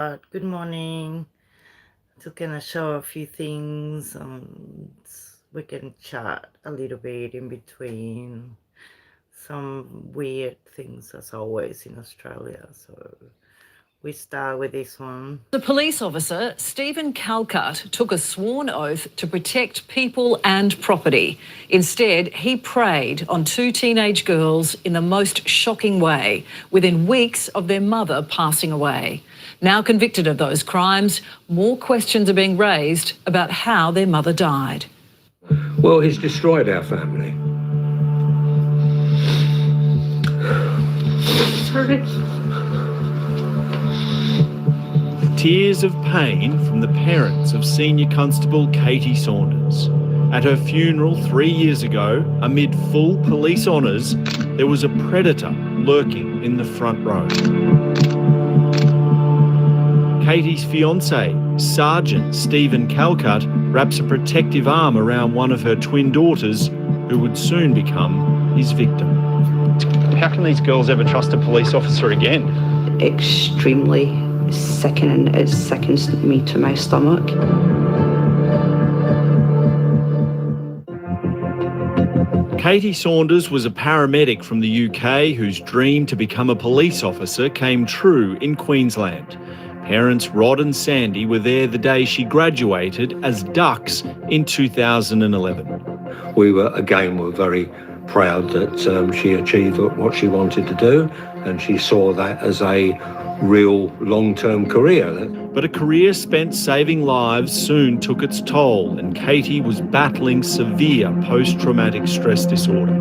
Good morning. Just gonna show a few things. We can chat a little bit in between. Some weird things, as always, in Australia. So we start with this one. The police officer, Stephen Calcutt, took a sworn oath to protect people and property. Instead, he preyed on two teenage girls in the most shocking way, within weeks of their mother passing away. Now convicted of those crimes, more questions are being raised about how their mother died. Well, he's destroyed our family. Sorry. Tears of pain from the parents of Senior Constable Katie Saunders. At her funeral 3 years ago, amid full police honours, there was a predator lurking in the front row. Katie's fiancé, Sergeant Stephen Calcutt, wraps a protective arm around one of her twin daughters, who would soon become his victim. How can these girls ever trust a police officer again? Extremely sickening. It sickens me to my stomach. Katie Saunders was a paramedic from the UK whose dream to become a police officer came true in Queensland. Parents Rod and Sandy were there the day she graduated as ducks in 2011. We were very proud that she achieved what she wanted to do, and she saw that as a real long-term career. But a career spent saving lives soon took its toll, and Katie was battling severe post-traumatic stress disorder.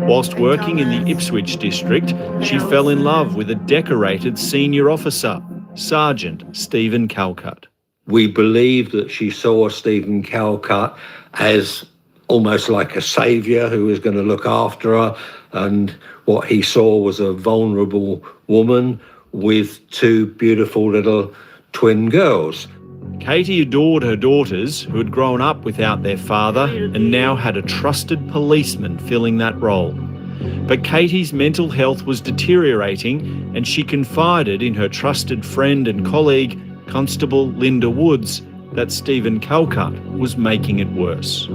Whilst working in the Ipswich district, she fell in love with a decorated senior officer, Sergeant Stephen Calcutt. We believed that she saw Stephen Calcutt as almost like a saviour who was going to look after her, and what he saw was a vulnerable woman with two beautiful little twin girls. Katie adored her daughters, who had grown up without their father and now had a trusted policeman filling that role. But Katie's mental health was deteriorating, and she confided in her trusted friend and colleague, Constable Linda Woods, that Stephen Calcutt was making it worse.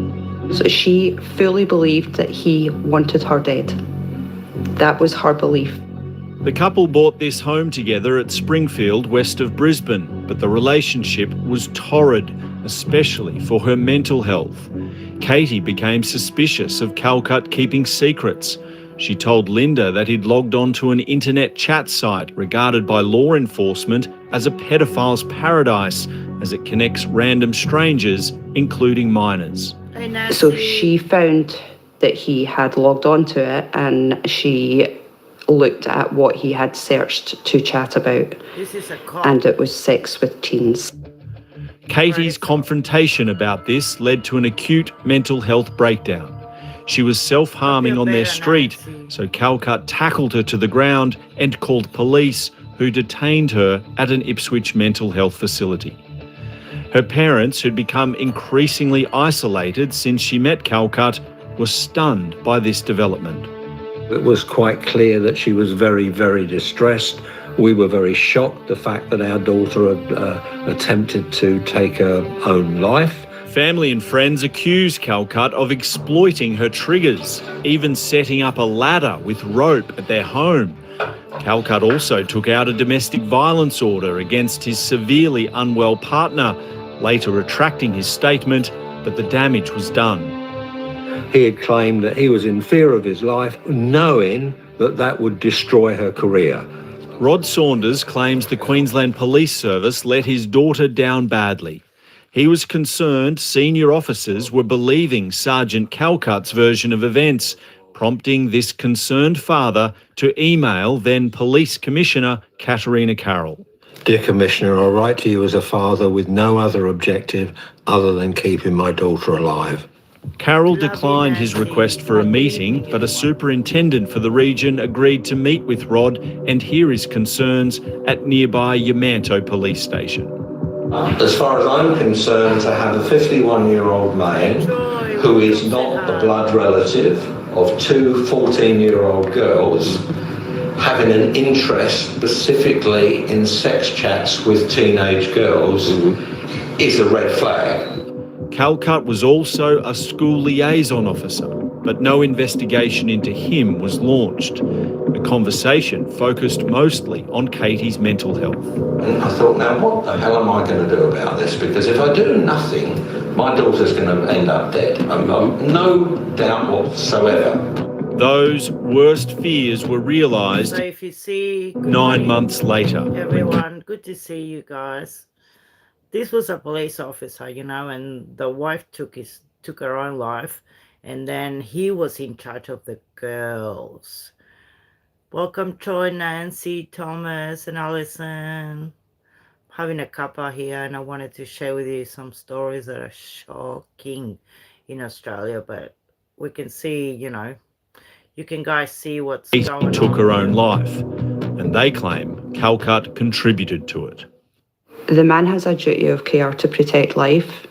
So she fully believed that he wanted her dead. That was her belief. The couple bought this home together at Springfield, west of Brisbane, but the relationship was torrid, especially for her mental health. Katie became suspicious of Calcutt keeping secrets. She told Linda that he'd logged on to an internet chat site regarded by law enforcement as a pedophile's paradise, as it connects random strangers, including minors. So she found that he had logged onto it, and she looked at what he had searched to chat about, and it was sex with teens. Katie's confrontation about this led to an acute mental health breakdown. She was self-harming on their street, so Calcutt tackled her to the ground and called police, who detained her at an Ipswich mental health facility. Her parents, who'd become increasingly isolated since she met Calcutt, were stunned by this development. It was quite clear that she was very, very distressed. We were very shocked, the fact that our daughter had attempted to take her own life. Family and friends accused Calcutt of exploiting her triggers, even setting up a ladder with rope at their home. Calcutt also took out a domestic violence order against his severely unwell partner, later retracting his statement, but the damage was done. He had claimed that he was in fear of his life, knowing that that would destroy her career. Rod Saunders claims the Queensland Police Service let his daughter down badly. He was concerned senior officers were believing Sergeant Calcutt's version of events, prompting this concerned father to email then Police Commissioner Katarina Carroll. Dear Commissioner, I write to you as a father with no other objective other than keeping my daughter alive. Carroll declined his request for a meeting, but a superintendent for the region agreed to meet with Rod and hear his concerns at nearby Yamanto Police Station. As far as I'm concerned, to have a 51-year-old man who is not the blood relative of two 14-year-old girls having an interest specifically in sex chats with teenage girls is a red flag. Calcutt was also a school liaison officer, but no investigation into him was launched. The conversation focused mostly on Katie's mental health. And I thought, now what the hell am I going to do about this? Because if I do nothing, my daughter's going to end up dead. I've no doubt whatsoever. Those worst fears were realised So if you see 9 months later. everyone, good to see you guys. This was a police officer, you know, and the wife took her own life, and then he was in charge of the girls. Welcome, Troy, Nancy, Thomas, and Alison. Having a cuppa here, and I wanted to share with you some stories that are shocking in Australia, but we can see, you know, you can guys see what's She going on. took her own life, and they claim Calcutt contributed to it. The man has a duty of care to protect life,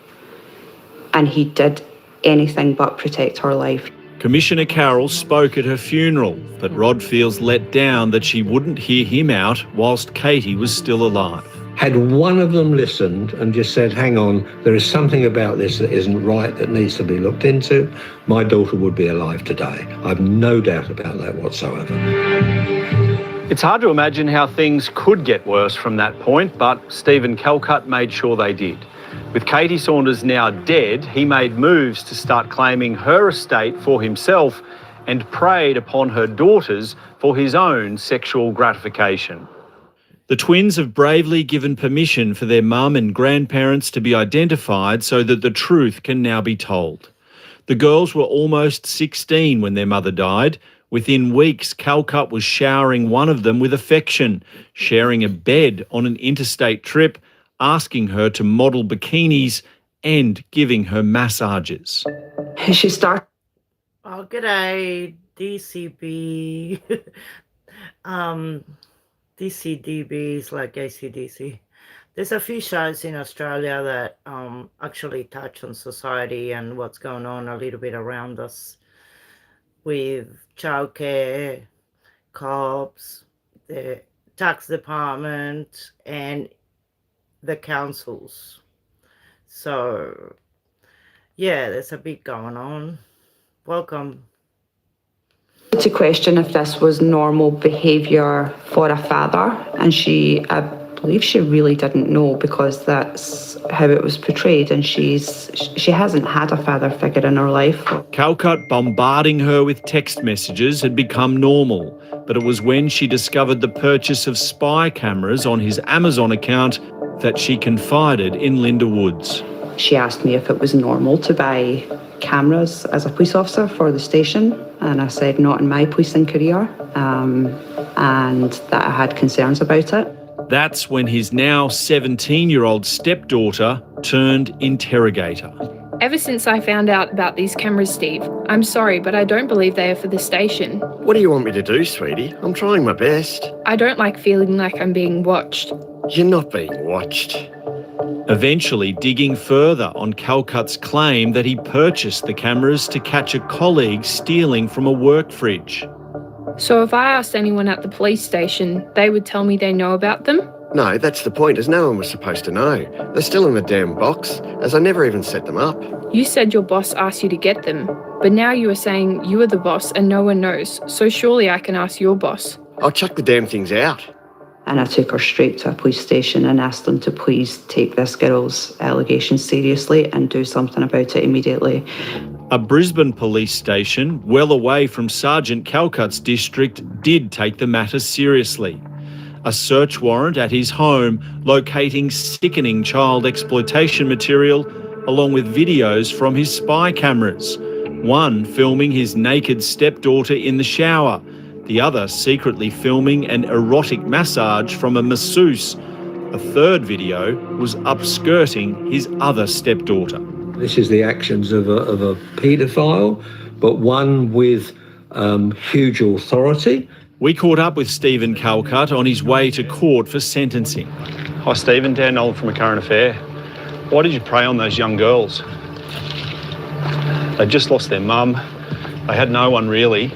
and he did anything but protect her life. Commissioner Carroll spoke at her funeral, but Rod feels let down that she wouldn't hear him out whilst Katie was still alive. Had one of them listened and just said, hang on, there is something about this that isn't right that needs to be looked into, my daughter would be alive today. I've no doubt about that whatsoever. It's hard to imagine how things could get worse from that point, but Stephen Calcutt made sure they did. With Katie Saunders now dead, he made moves to start claiming her estate for himself and preyed upon her daughters for his own sexual gratification. The twins have bravely given permission for their mum and grandparents to be identified so that the truth can now be told. The girls were almost 16 when their mother died. Within weeks, Calcutt was showering one of them with affection, sharing a bed on an interstate trip, asking her to model bikinis and giving her massages. She started. Oh, g'day, DCB. DCDB is like ACDC. There's a few shows in Australia that actually touch on society and what's going on a little bit around us with childcare, cops, the tax department, and the councils. So, yeah, there's a bit going on. Welcome. To question if this was normal behaviour for a father, and I believe she really didn't know because that's how it was portrayed, and she hasn't had a father figure in her life. Calcutt bombarding her with text messages had become normal, but it was when she discovered the purchase of spy cameras on his Amazon account that she confided in Linda Woods. She asked me if it was normal to buy cameras as a police officer for the station, and I said not in my policing career, and that I had concerns about it. That's when his now 17-year-old stepdaughter turned interrogator. Ever since I found out about these cameras, Steve, I'm sorry, but I don't believe they are for the station. What do you want me to do, sweetie? I'm trying my best. I don't like feeling like I'm being watched. You're not being watched. Eventually digging further on Calcutt's claim that he purchased the cameras to catch a colleague stealing from a work fridge. So if I asked anyone at the police station, they would tell me they know about them? No, that's the point, as no one was supposed to know. They're still in the damn box, as I never even set them up. You said your boss asked you to get them, but now you are saying you are the boss and no one knows, so surely I can ask your boss. I'll chuck the damn things out. And I took her straight to a police station and asked them to please take this girl's allegations seriously and do something about it immediately. A Brisbane police station, well away from Sergeant Calcutt's district, did take the matter seriously. A search warrant at his home locating sickening child exploitation material along with videos from his spy cameras, one filming his naked stepdaughter in the shower, the other secretly filming an erotic massage from a masseuse. A third video was upskirting his other stepdaughter. This is the actions of a paedophile, but one with huge authority. We caught up with Stephen Calcutt on his way to court for sentencing. Hi Stephen, Dan Nolan from A Current Affair. Why did you prey on those young girls? They'd just lost their mum. They had no one really.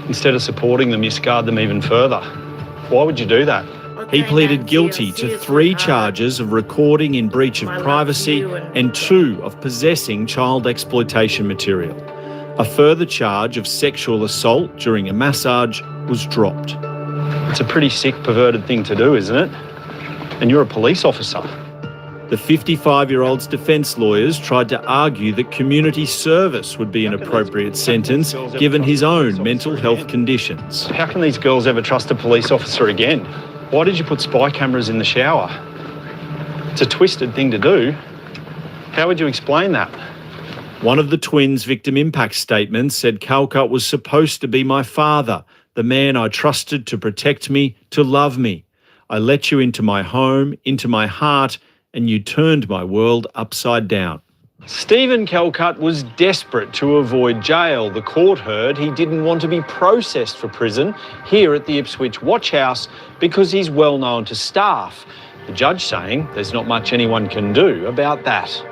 Instead of supporting them, you scarred them even further. Why would you do that? He pleaded guilty to 3 charges of recording in breach of privacy and 2 of possessing child exploitation material. A further charge of sexual assault during a massage was dropped. It's a pretty sick, perverted thing to do, isn't it? And you're a police officer. The 55-year-old's defence lawyers tried to argue that community service would be an appropriate sentence given his own mental health conditions. How can these girls ever trust a police officer again? Why did you put spy cameras in the shower? It's a twisted thing to do. How would you explain that? One of the twins' victim impact statements said Calcutt was supposed to be my father, the man I trusted to protect me, to love me. I let you into my home, into my heart, and you turned my world upside down. Stephen Calcutt was desperate to avoid jail. The court heard he didn't want to be processed for prison here at the Ipswich Watch House because he's well known to staff. The judge saying there's not much anyone can do about that.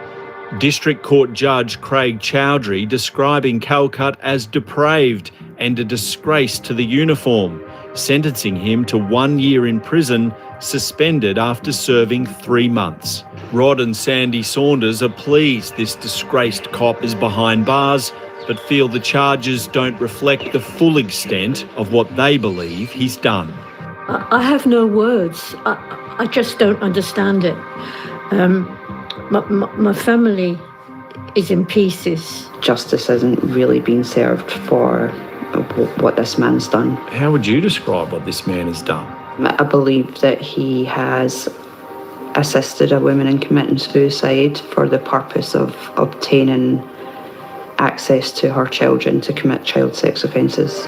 District Court Judge Craig Chowdhury describing Calcutt as depraved and a disgrace to the uniform, sentencing him to 1 year in prison, suspended after serving 3 months. Rod and Sandy Saunders are pleased this disgraced cop is behind bars, but feel the charges don't reflect the full extent of what they believe he's done. I have no words. I just don't understand it. My family is in pieces. Justice hasn't really been served for what this man's done. How would you describe what this man has done? I believe that he has assisted a woman in committing suicide for the purpose of obtaining access to her children to commit child sex offences.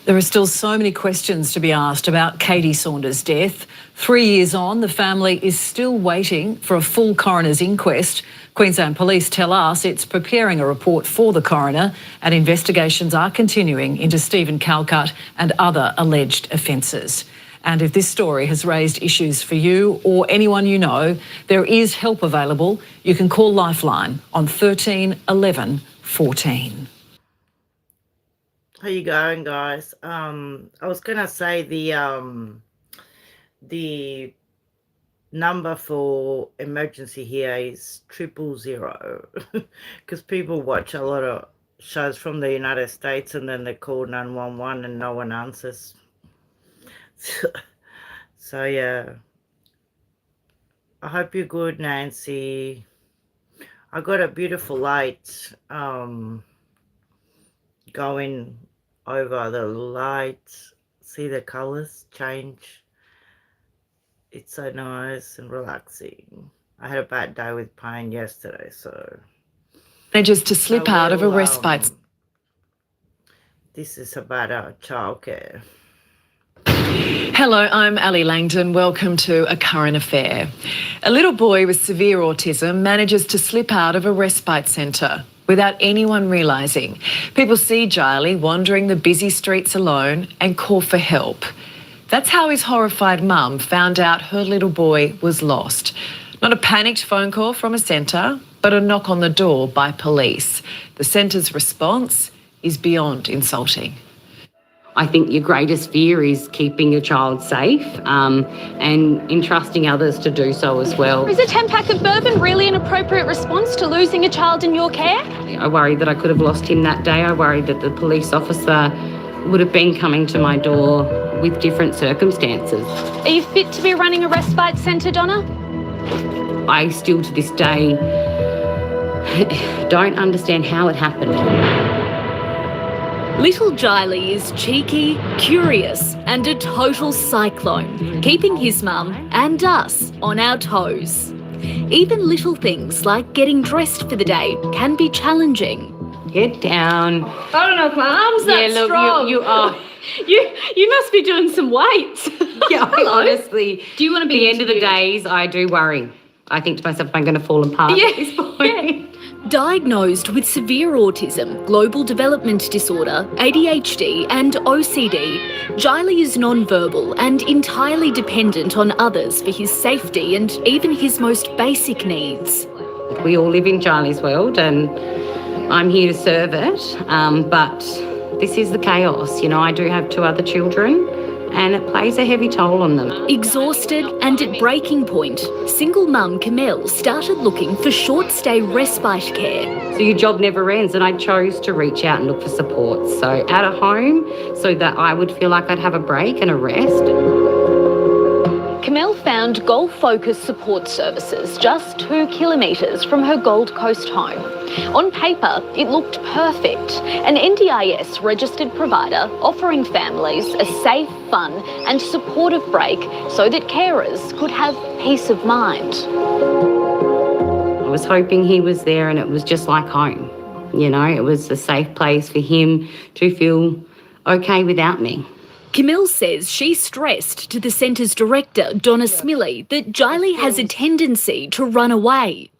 There are still so many questions to be asked about Katie Saunders' death. 3 years on, the family is still waiting for a full coroner's inquest. Queensland Police tell us it's preparing a report for the coroner, and investigations are continuing into Stephen Calcutt and other alleged offences. And if this story has raised issues for you or anyone you know, there is help available. You can call Lifeline on 13 11 14. How you going, guys? I was gonna say the number for emergency here is 000, because people watch a lot of shows from the United States and then they call 911 and no one answers. So yeah, I hope you're good, Nancy. I got a beautiful light going over the lights. See the colors change. It's so nice and relaxing. I had a bad day with pain yesterday, so Manages to slip out of a respite. This is about childcare. Hello, I'm Ali Langdon. Welcome to A Current Affair. A little boy with severe autism manages to slip out of a respite centre without anyone realising. People see Giley wandering the busy streets alone and call for help. That's how his horrified mum found out her little boy was lost. Not a panicked phone call from a centre, but a knock on the door by police. The centre's response is beyond insulting. I think your greatest fear is keeping your child safe and entrusting others to do so as well. Is a 10-pack of bourbon really an appropriate response to losing a child in your care? I worried that I could have lost him that day. I worried that the police officer would have been coming to my door with different circumstances. Are you fit to be running a respite centre, Donna? I still to this day don't understand how it happened. Little Giley is cheeky, curious and a total cyclone, keeping his mum and us on our toes. Even little things like getting dressed for the day can be challenging. Get down. I don't know if my arm's that look, strong. You are. You must be doing some weights. Yeah, honestly. Do you want to be at the end of the days, I do worry. I think to myself, I'm going to fall apart at this point. Diagnosed with severe autism, global development disorder, ADHD and OCD, Giley is non-verbal and entirely dependent on others for his safety and even his most basic needs. We all live in Giley's world and I'm here to serve it, but this is the chaos. You know, I do have 2 other children and it plays a heavy toll on them. Exhausted and at breaking point, single mum Camille started looking for short-stay respite care. So your job never ends, and I chose to reach out and look for support. So at a home, so that I would feel like I'd have a break and a rest. Camille found Gold-focused support services just 2 kilometres from her Gold Coast home. On paper, it looked perfect. An NDIS registered provider offering families a safe, fun and supportive break so that carers could have peace of mind. I was hoping he was there and it was just like home. You know, it was a safe place for him to feel okay without me. Camille says she stressed to the centre's director, Donna Smillie, that Jiley has a tendency to run away.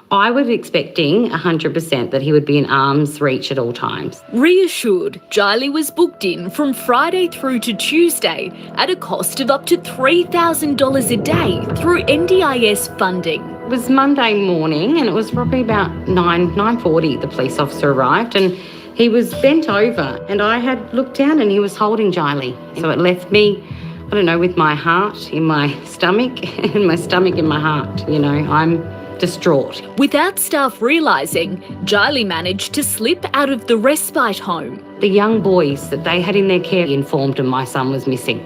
I was expecting 100% that he would be in arm's reach at all times. Reassured, Jiley was booked in from Friday through to Tuesday at a cost of up to $3,000 a day through NDIS funding. It was Monday morning and it was probably about 9:40 the police officer arrived, and he was bent over and I had looked down and he was holding Jiley. So it left me, I don't know, with my heart in my stomach and my stomach in my heart. You know, I'm distraught. Without staff realising, Jiley managed to slip out of the respite home. The young boys that they had in their care informed them my son was missing.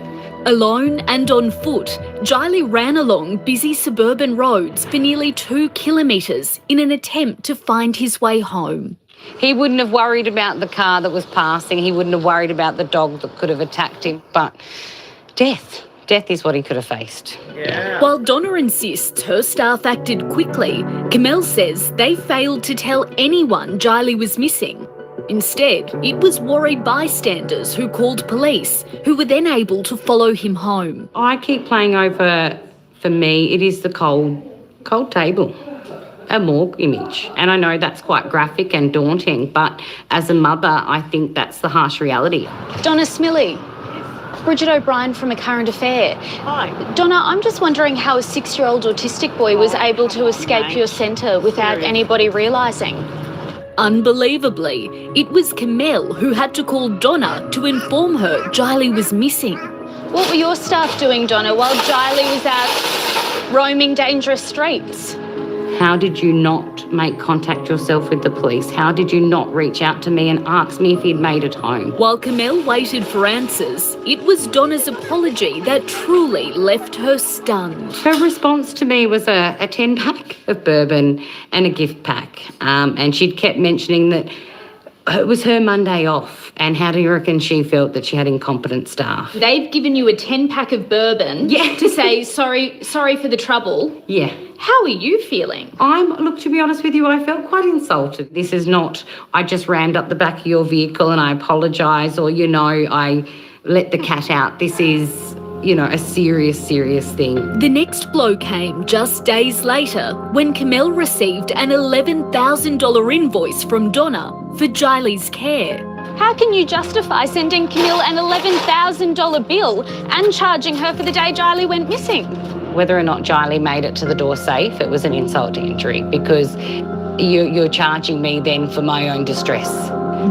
Alone and on foot, Jiley ran along busy suburban roads for nearly 2 kilometres in an attempt to find his way home. He wouldn't have worried about the car that was passing. He wouldn't have worried about the dog that could have attacked him. But death is what he could have faced. Yeah. While Donna insists her staff acted quickly, Camille says they failed to tell anyone Jiley was missing. Instead, it was worried bystanders who called police, who were then able to follow him home. I keep playing over, for me, it is the cold table. A morgue image. And I know that's quite graphic and daunting, but as a mother, I think that's the harsh reality. Donna Smillie. Bridget O'Brien from A Current Affair. Hi. Donna, I'm just wondering how a 6-year-old autistic boy was able to escape your centre without anybody realising. Unbelievably, it was Camille who had to call Donna to inform her Jiley was missing. What were your staff doing, Donna, while Jiley was out roaming dangerous streets? How did you not make contact yourself with the police? How did you not reach out to me and ask me if he'd made it home? While Camille waited for answers, it was Donna's apology that truly left her stunned. Her response to me was a 10-pack of bourbon and a gift pack. And she'd kept mentioning that it was her Monday off, and how do you reckon she felt that she had incompetent staff? They've given you a 10-pack of bourbon to say sorry for the trouble. Yeah. How are you feeling? Look, to be honest with you, I felt quite insulted. This is not, I just rammed up the back of your vehicle and I apologise, or, you know, I let the cat out. This is, you know, a serious thing. The next blow came just days later when Camille received an $11,000 invoice from Donna for Jiley's care. How can you justify sending Camille an $11,000 bill and charging her for the day Jiley went missing? Whether or not Jiley made it to the door safe, it was an insult to injury, because you're charging me then for my own distress.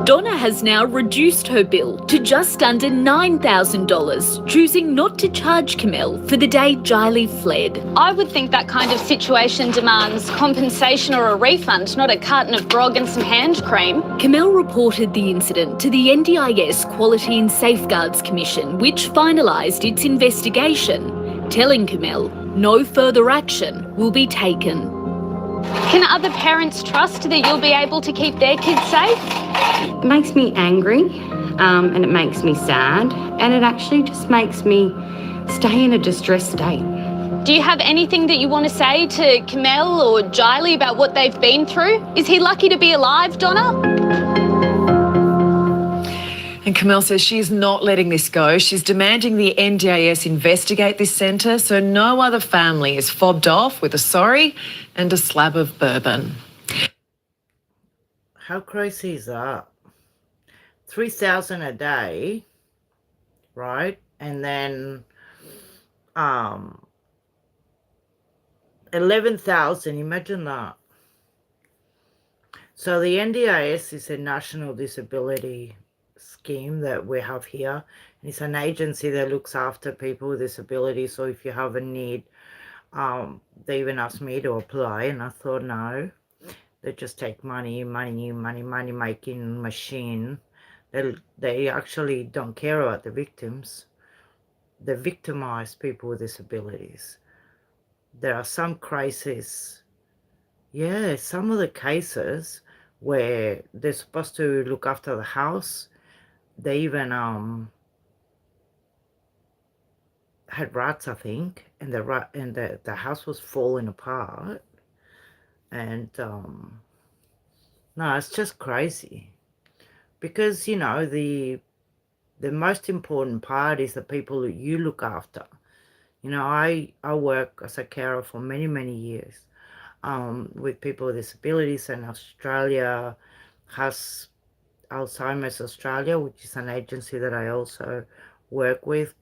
Donna has now reduced her bill to just under $9,000, choosing not to charge Camille for the day Jiley fled. I would think that kind of situation demands compensation or a refund, not a carton of grog and some hand cream. Camille reported the incident to the NDIS Quality and Safeguards Commission, which finalised its investigation, telling Camille no further action will be taken. Can other parents trust that you'll be able to keep their kids safe? It makes me angry, and it makes me sad, and it actually just makes me stay in a distressed state. Do you have anything that you want to say to Camille or Jiley about what they've been through? Is he lucky to be alive, Donna? And Camille says she's not letting this go. She's demanding the NDIS investigate this centre so no other family is fobbed off with a sorry and a slab of bourbon. How crazy is that? $3,000 a day, right? And then $11,000. Imagine that. So the NDIS is a national disability scheme that we have here. It's an agency that looks after people with disabilities. So if you have a need, they even asked me to apply, and I thought no. They just take money making machine. They actually don't care about the victims. They victimize people with disabilities. There are some crises, some of the cases where they're supposed to look after the house, they even had rats, I think, and the house was falling apart. And no, it's just crazy, because you know the most important part is the people that you look after. You know, I work as a carer for many years with people with disabilities, and Australia has Alzheimer's Australia, which is an agency that I also work with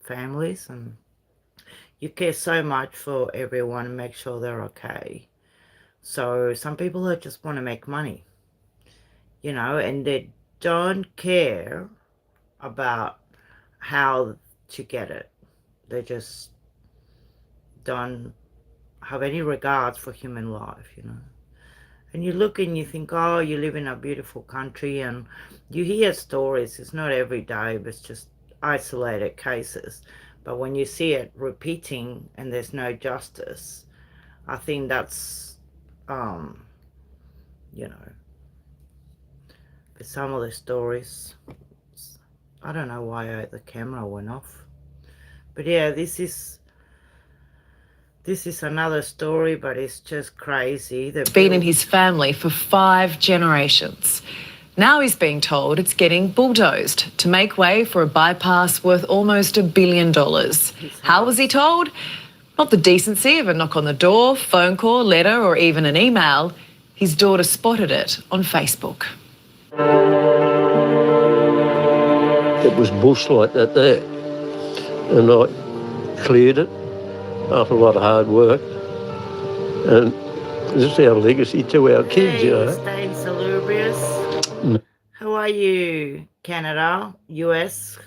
families, and you care so much for everyone and make sure they're okay. So some people that just want to make money, you know, and they don't care about how to get it. They just don't have any regards for human life, you know. And you look and you think, oh, you live in a beautiful country, and you hear stories. It's not every day, but it's just isolated cases. But when you see it repeating and there's no justice, I think that's, you know, but some of the stories, I don't know why the camera went off. But yeah, this is another story, but it's just crazy. It's been in his family for 5 generations. Now he's being told it's getting bulldozed to make way for a bypass worth almost $1 billion. How was he told? Not the decency of a knock on the door, phone call, letter, or even an email. His daughter spotted it on Facebook. It was bush like that there, and I cleared it after a lot of hard work, and this is our legacy to our kids, you know. Staying salubrious. How are you, Canada, US?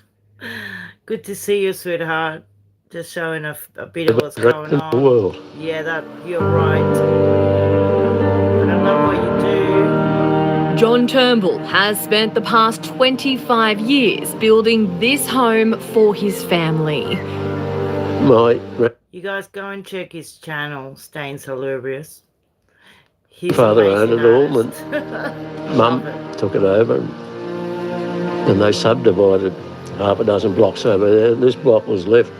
Good to see you, sweetheart. Just showing a bit of what's going on. The world. Yeah, that you're right. I don't know what you do. John Turnbull has spent the past 25 years building this home for his family. You guys go and check his channel, Staying Salubrious. His father owned it all, and Mum took it over, and they subdivided half a dozen blocks over there. This block was left.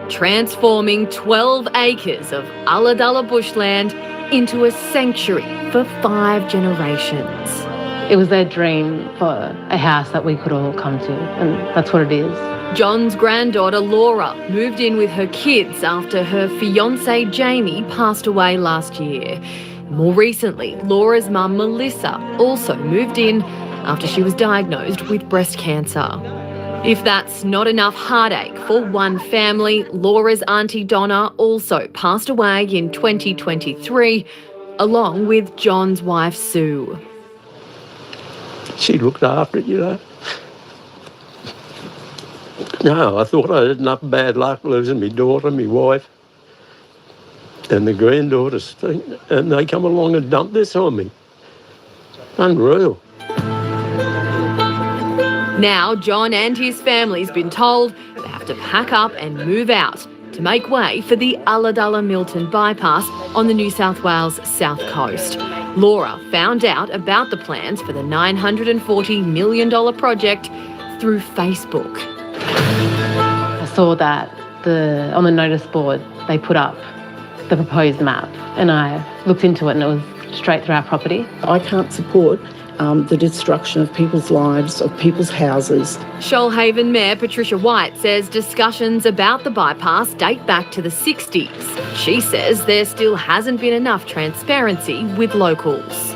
Transforming 12 acres of Ulladulla bushland into a sanctuary for 5 generations. It was their dream for a house that we could all come to, and that's what it is. John's granddaughter Laura moved in with her kids after her fiancé Jamie passed away last year. More recently, Laura's mum Melissa also moved in after she was diagnosed with breast cancer. If that's not enough heartache for one family, Laura's auntie Donna also passed away in 2023, along with John's wife Sue. She looked after it, you know. No, I thought I had enough bad luck losing my daughter, my wife, and the granddaughters, and they come along and dump this on me. Unreal. Now John and his family's been told they have to pack up and move out to make way for the Ulladulla Milton bypass on the New South Wales south coast. Laura found out about the plans for the $940 million project through Facebook. I saw that on the notice board they put up the proposed map, and I looked into it, and it was straight through our property. I can't support the destruction of people's lives, of people's houses. Shoalhaven Mayor Patricia White says discussions about the bypass date back to the 60s. She says there still hasn't been enough transparency with locals.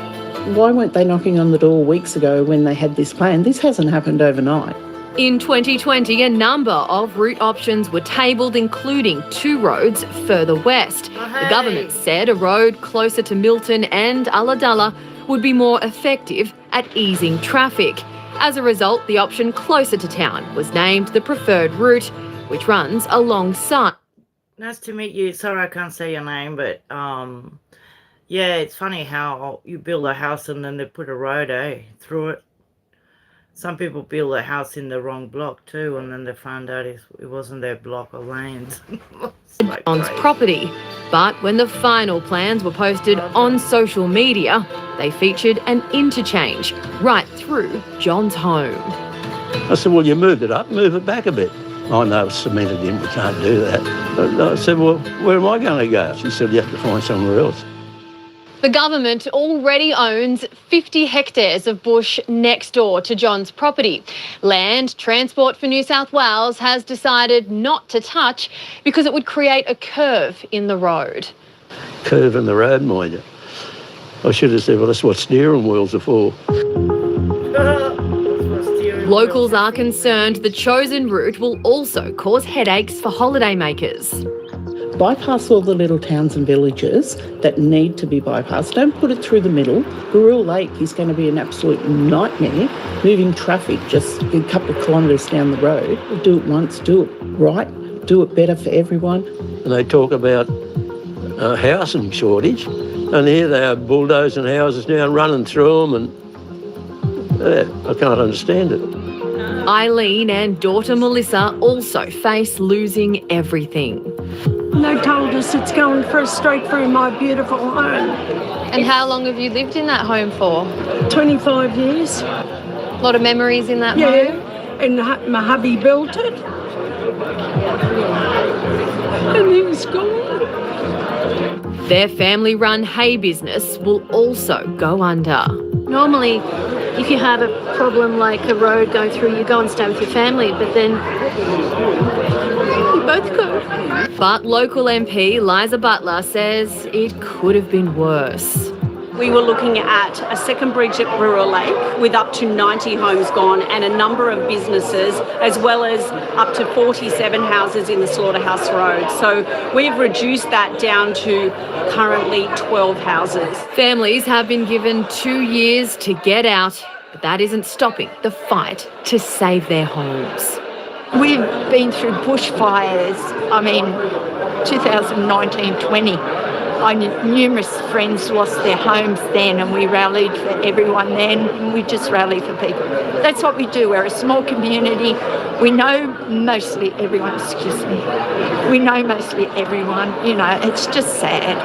Why weren't they knocking on the door weeks ago when they had this plan? This hasn't happened overnight. In 2020, a number of route options were tabled, including 2 roads further west. The government said a road closer to Milton and Ulladulla would be more effective at easing traffic. As a result, the option closer to town was named the preferred route, which runs alongside. Nice to meet you. Sorry I can't say your name, but yeah, it's funny how you build a house and then they put a road through it. Some people build a house in the wrong block too, and then they found out it wasn't their block or land. John's property. But when the final plans were posted on social media, they featured an interchange right through John's home. I said, well, you moved it up, move it back a bit. I know it's cemented in, we can't do that. But I said, well, where am I going to go? She said, you have to find somewhere else. The government already owns 50 hectares of bush next door to John's property. Land Transport for New South Wales has decided not to touch because it would create a curve in the road. Curve in the road, mind you. I should have said, well, that's what steering wheels are for. Locals are concerned the chosen route will also cause headaches for holidaymakers. Bypass all the little towns and villages that need to be bypassed. Don't put it through the middle. Burrell Lake is going to be an absolute nightmare, moving traffic just a couple of kilometres down the road. Do it once, do it right, do it better for everyone. And they talk about a housing shortage, and here they are bulldozing houses down, running through them, and I can't understand it. Eileen and daughter Melissa also face losing everything. They told us it's going for a straight through my beautiful home. And how long have you lived in that home for? 25 years. A lot of memories in that home? Yeah, and my hubby built it. And he was gone. Their family-run hay business will also go under. Normally, if you have a problem like a road going through, you go and stay with your family, but then you both go. But local MP Liza Butler says it could have been worse. We were looking at a second bridge at Burrell Lake with up to 90 homes gone and a number of businesses, as well as up to 47 houses in the Slaughterhouse Road. So we've reduced that down to currently 12 houses. Families have been given 2 years to get out, but that isn't stopping the fight to save their homes. We've been through bushfires, 2019-20. Numerous friends lost their homes then, and we rallied for everyone then, and we just rally for people. That's what we do. We're a small community. We know mostly everyone, We know mostly everyone, it's just sad.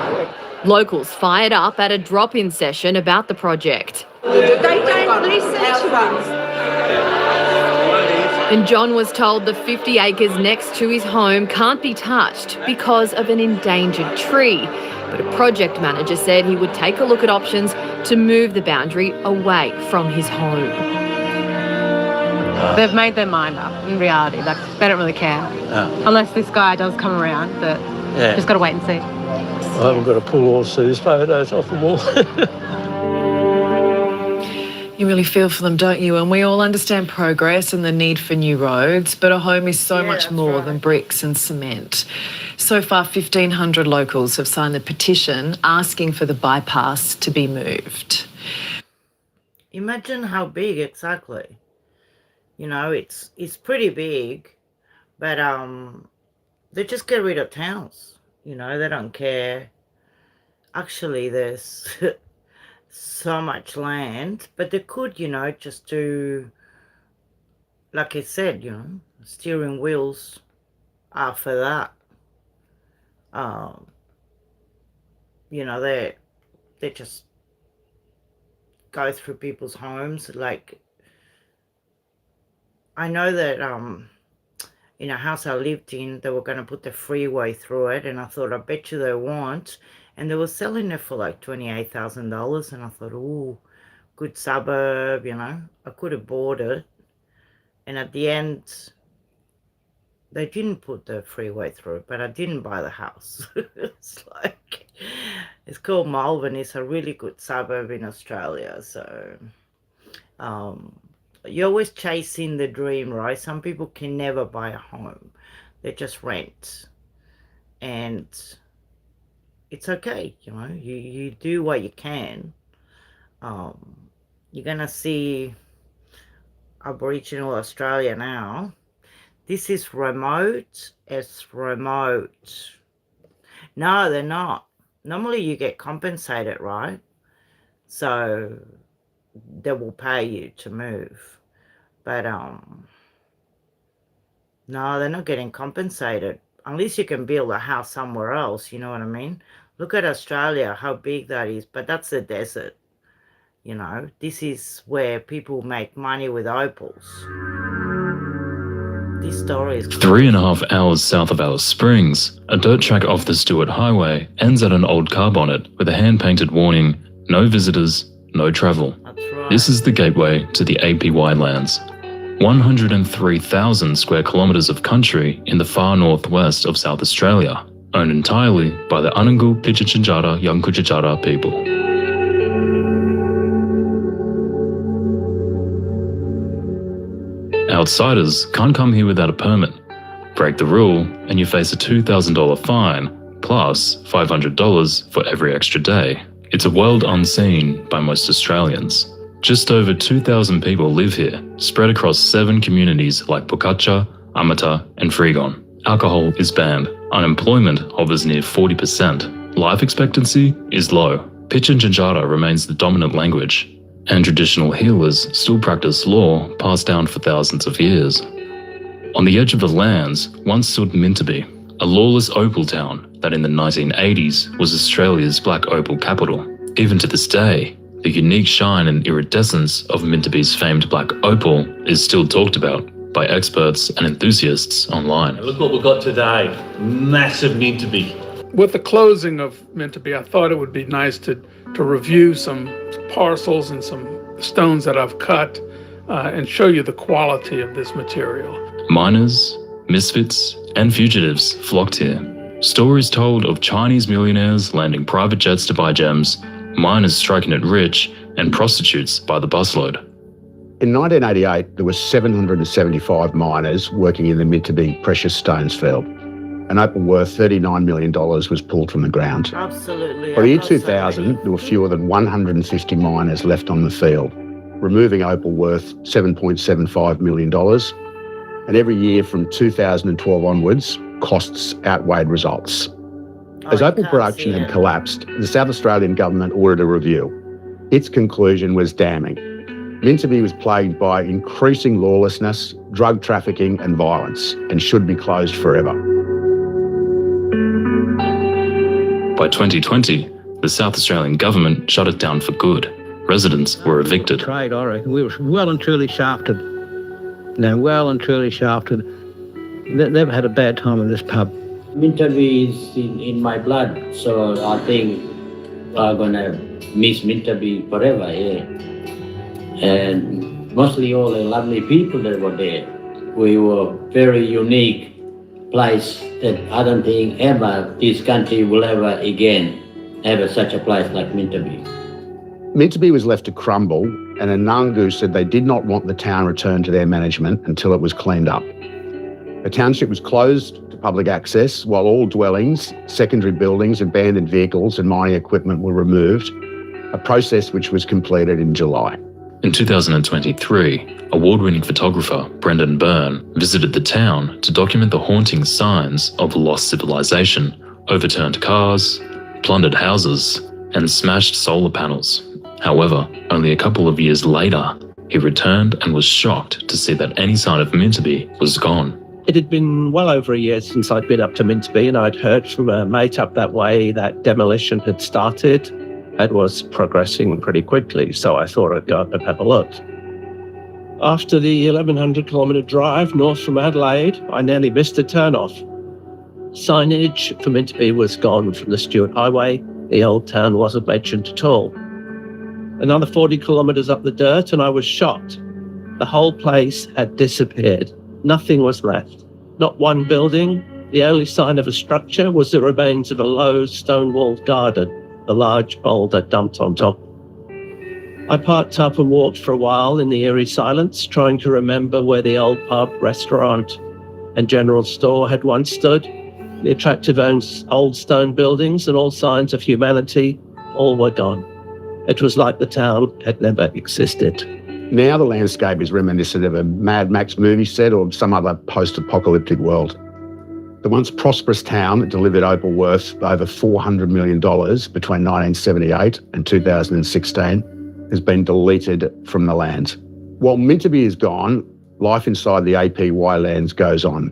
Locals fired up at a drop-in session about the project. They don't listen to us. And John was told the 50 acres next to his home can't be touched because of an endangered tree. But a project manager said he would take a look at options to move the boundary away from his home. They've made their mind up in reality. Like, they don't really care. Unless this guy does come around, but just got to wait and see. I haven't got to pull all these photos off the wall. You really feel for them, don't you? And we all understand progress and the need for new roads, but a home is so much more than bricks and cement. So far, 1,500 locals have signed the petition asking for the bypass to be moved. Imagine how big exactly. It's pretty big, but they just get rid of towns. They don't care. Actually, there's so much land, but they could, just do, like I said, steering wheels are for that. They just go through people's homes. Like, I know that in a house I lived in, they were going to put the freeway through it, and I thought, I bet you they won't. And they were selling it for like $28,000, and I thought, ooh, good suburb, I could have bought it. And at the end, they didn't put the freeway through it, but I didn't buy the house. It's called Malvern. It's a really good suburb in Australia. So you're always chasing the dream, right? Some people can never buy a home. They just rent. And it's okay, you do what you can. You're going to see Aboriginal Australia now. This is remote. It's remote. No, they're not. Normally you get compensated, right? So they will pay you to move. But no, they're not getting compensated. Unless you can build a house somewhere else, you know what I mean? Look at Australia, how big that is. But that's the desert. You know, this is where people make money with opals. This story is 3.5 hours south of Alice Springs, a dirt track off the Stewart Highway ends at an old car bonnet with a hand-painted warning, no visitors, no travel. This is the gateway to the APY lands. 103,000 square kilometres of country in the far northwest of South Australia, owned entirely by the Anangu Pitjantjatjara Yunkajarra people. Outsiders can't come here without a permit. Break the rule and you face a $2,000 fine, plus $500 for every extra day. It's a world unseen by most Australians. Just over 2,000 people live here, spread across 7 communities like Pukatja, Amata and Freegon. Alcohol is banned. Unemployment hovers near 40%. Life expectancy is low. Pitjantjatjara remains the dominant language, and traditional healers still practice law passed down for thousands of years. On the edge of the lands once stood Mintabee, a lawless opal town that in the 1980s was Australia's black opal capital. Even to this day, the unique shine and iridescence of Mintabee's famed black opal is still talked about by experts and enthusiasts online. Look what we've got today, massive Mintabee. With the closing of Mintabee, I thought it would be nice to review some parcels and some stones that I've cut and show you the quality of this material. Miners, misfits, and fugitives flocked here. Stories told of Chinese millionaires landing private jets to buy gems, miners striking it rich, and prostitutes by the busload. In 1988, there were 775 miners working in the Mintabee precious stones field. An opal worth $39 million was pulled from the ground. Absolutely. By the year 2000, there were fewer than 150 miners left on the field, removing opal worth $7.75 million. And every year from 2012 onwards, costs outweighed results. As opal production had collapsed, the South Australian government ordered a review. Its conclusion was damning. Mintabee was plagued by increasing lawlessness, drug trafficking and violence, and should be closed forever. By 2020, the South Australian government shut it down for good. Residents were evicted. Trade, I reckon. We were well and truly shafted. Well and truly shafted. They've had a bad time in this pub. Mintabee is in my blood, so I think I'm gonna miss Mintabee forever, yeah. And mostly all the lovely people that were there. We were very unique place that I don't think ever this country will ever again have such a place like Mintabee. Mintabee was left to crumble, and Anangu said they did not want the town returned to their management until it was cleaned up. The township was closed to public access while all dwellings, secondary buildings, abandoned vehicles and mining equipment were removed, a process which was completed in July. In 2023, award-winning photographer Brendan Byrne visited the town to document the haunting signs of lost civilization, overturned cars, plundered houses, and smashed solar panels. However, only a couple of years later, he returned and was shocked to see that any sign of Mintabee was gone. It had been well over a year since I'd been up to Mintabee, and I'd heard from a mate up that way that demolition had started. It was progressing pretty quickly, so I thought I'd go up and have a look. After the 1,100-kilometre drive north from Adelaide, I nearly missed a turn-off. Signage for Mintabee was gone from the Stewart Highway. The old town wasn't mentioned at all. Another 40 kilometres up the dirt and I was shocked. The whole place had disappeared. Nothing was left. Not one building. The only sign of a structure was the remains of a low stone-walled garden, a large boulder dumped on top. I parked up and walked for a while in the eerie silence, trying to remember where the old pub, restaurant and general store had once stood. The attractive old stone buildings and all signs of humanity, all were gone. It was like the town had never existed. Now the landscape is reminiscent of a Mad Max movie set or some other post-apocalyptic world. The once prosperous town that delivered Opal worth over $400 million between 1978 and 2016 has been deleted from the land. While Minturpie is gone, life inside the APY lands goes on.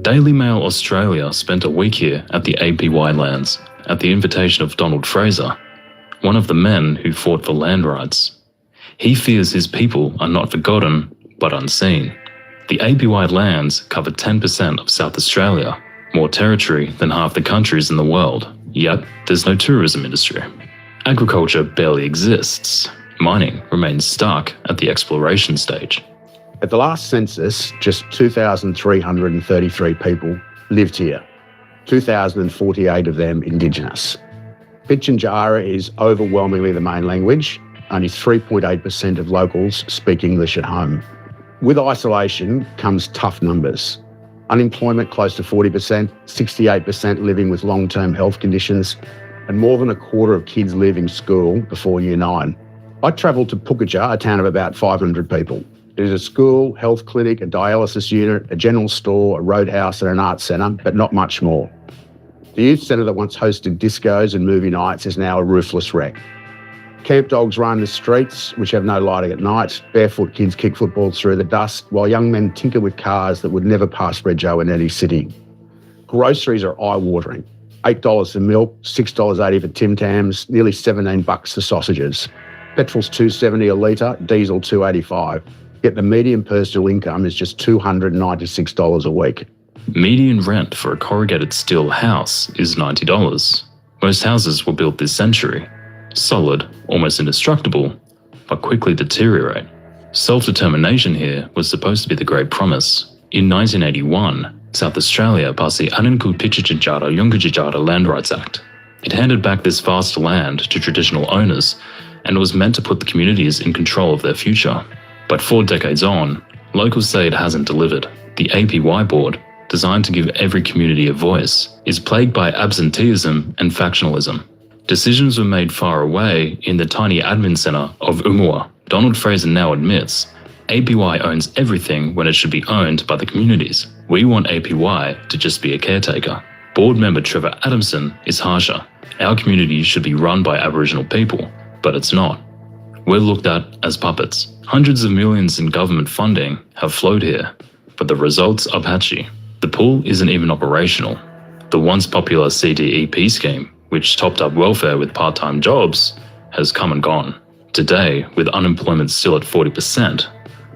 Daily Mail Australia spent a week here at the APY lands at the invitation of Donald Fraser, one of the men who fought for land rights. He fears his people are not forgotten, but unseen. The APY lands cover 10% of South Australia, more territory than half the countries in the world, yet there's no tourism industry. Agriculture barely exists. Mining remains stuck at the exploration stage. At the last census, just 2,333 people lived here, 2,048 of them Indigenous. Pitjantjatjara is overwhelmingly the main language. Only 3.8% of locals speak English at home. With isolation comes tough numbers. Unemployment close to 40%, 68% living with long-term health conditions, and more than a quarter of kids leaving school before Year 9. I travelled to Pukaja, a town of about 500 people. There's a school, health clinic, a dialysis unit, a general store, a roadhouse and an arts centre, but not much more. The youth centre that once hosted discos and movie nights is now a roofless wreck. Camp dogs roam the streets, which have no lighting at night. Barefoot kids kick footballs through the dust, while young men tinker with cars that would never pass Rego in any city. Groceries are eye-watering. $8 for milk, $6.80 for Tim Tams, nearly $17 for sausages. Petrol's $2.70 a litre, diesel $2.85. Yet the median personal income is just $296 a week. Median rent for a corrugated steel house is $90. Most houses were built this century. Solid, almost indestructible, but quickly deteriorate. Self-determination here was supposed to be the great promise. In 1981, South Australia passed the Ananku Pitjantjatjara Yungadjatjara Land Rights Act. It handed back this vast land to traditional owners and was meant to put the communities in control of their future. But 4 decades on, locals say it hasn't delivered. The APY board, designed to give every community a voice, is plagued by absenteeism and factionalism. Decisions were made far away in the tiny admin centre of Umua. Donald Fraser now admits APY owns everything when it should be owned by the communities. We want APY to just be a caretaker. Board member Trevor Adamson is harsher. Our community should be run by Aboriginal people, but it's not. We're looked at as puppets. Hundreds of millions in government funding have flowed here, but the results are patchy. The pool isn't even operational. The once popular CDEP scheme, which topped up welfare with part-time jobs, has come and gone. Today, with unemployment still at 40%,